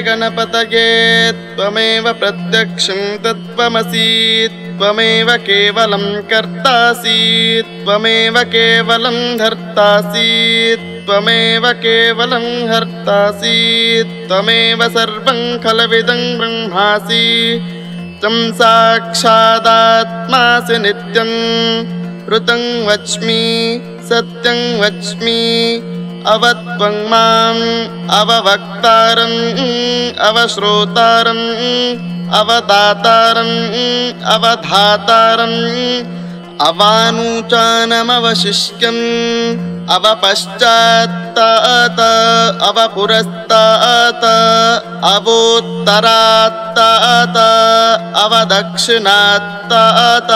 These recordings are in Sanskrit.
गणपतये त्वमेव प्रत्यक्षं तत्त्वमसि त्वमेव केवलं कर्तासि त्वमेव केवलं धर्तासि त्वमेव केवलं हर्तासि त्वमेव सर्वं खलविदं ब्रह्मासि त्वं साक्षादात्मासि नित्यं ऋतं वच्मि सत्यं वच्मि अवत्वं माम् अववक्तारम् अवश्रोतारम् अवदातारम् अवधातारम् अवानुचानमवशिष्यम् अवपश्चात्तात अवपुरस्तात अवोत्तरात्तात अवदक्षिणात्तात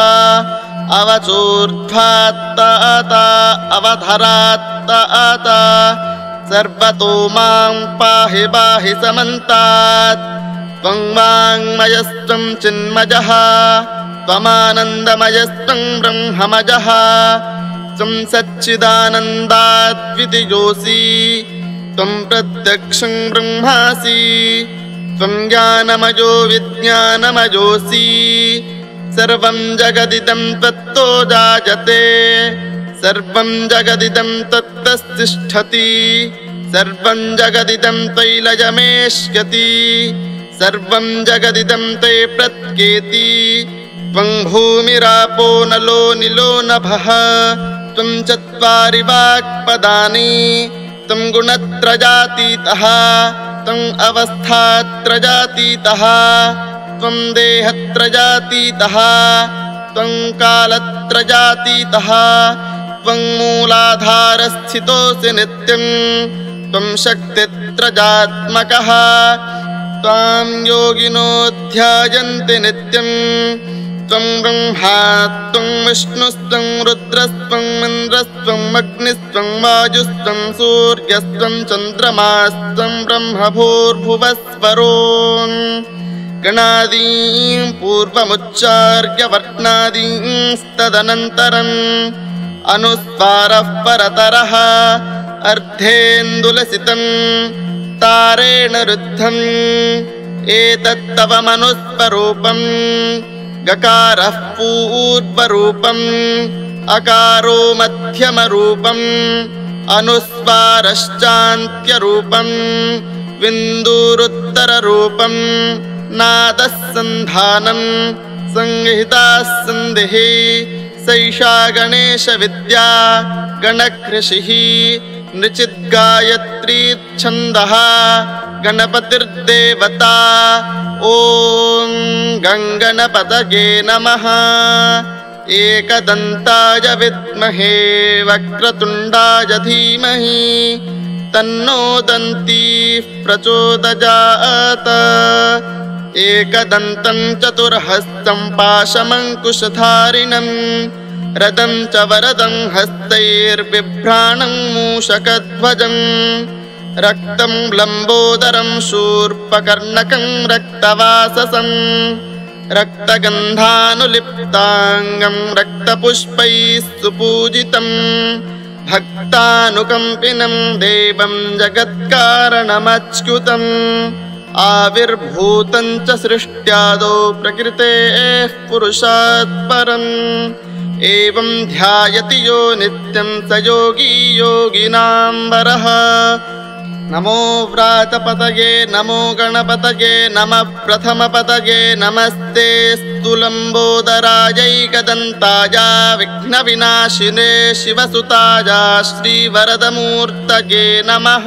अवचूर्ध्वात्तात अवधरात्तात सर्वतो मां पाहि पाहि समन्तात् त्वं वाङ्मयस्त्वं चिन्मयः त्वमानन्दमयस्त्वं ब्रह्ममयः त्वं सच्चिदानन्दाद्वितीयोऽसि त्वं प्रत्यक्षं ब्रह्मासि त्वं ज्ञानमयो विज्ञानमयोऽसि सर्वं जगदिदं त्वत्तो जायते सर्वं जगदिदं त्वत्तस्तिष्ठति सर्वं जगदिदं त्वयि लयमेष्यति सर्वं जगदिदं ते प्रत्येति त्वं भूमिरापो नलो निलो नभः त्वं चत्वारि वाक्पदानि त्वं गुणत्रयातीतः त्वं अवस्थात्रयातीतः त्वं देहत्रयातीतः त्वं कालत्रयातीतः त्वं मूलाधारस्थितोऽसि नित्यं त्वं शक्तित्रयात्मकः त्वां योगिनो ध्यायन्ति नित्यं त्वं ब्रह्मा त्वं विष्णुस्त्वं रुद्रस्त्वं इन्द्रस्त्वं अग्निस्त्वं वायुस्त्वं सूर्यस्त्वं चन्द्रमास्त्वं ब्रह्मभूर्भुवस्वरोन् गणादीं पूर्वमुच्चार्य वर्णादींस्तदनन्तरम् अनुस्वारः परतरः अर्धेन्दुलसितं तारेण रुद्धम् एतत्तव मनुस्वरूपम् गकारः पूर्वरूपम् अकारो मध्यमरूपम् अनुस्वारश्चान्त्यरूपम् बिन्दुरुत्तररूपम् नादः सन्धानं संहिताः सन्धिः सैषा गणेशविद्या गणकृषिः नृचिद्गायत्री छन्दः गणपतिर्देवता ॐ गङ्गणपतये नमः एकदन्ताय विद्महे वक्रतुण्डाय धीमहि तन्नो दन्तिः प्रचोदयात् एकदन्तं चतुर्हस्तं पाशमङ्कुशधारिणं रदं च वरदं हस्तैर्बिभ्राणं मूषकध्वजं रक्तं लम्बोदरं शूर्पकर्णकं रक्तवाससं रक्तगन्धानुलिप्ताङ्गं रक्तपुष्पैः सुपूजितं भक्तानुकम्पिनं देवं जगत्कारणमच्युतम् आविर्भूतं च सृष्ट्यादौ प्रकृतेः पुरुषात् परम् एवं ध्यायति यो नित्यं स योगी योगिनां वरः नमो व्रातपतये नमो गणपतये नमः प्रथमपतये नमस्ते स्तुलम्बोदरायैकदन्ताय विघ्नविनाशिने शिवसुताय श्रीवरदमूर्तये नमः।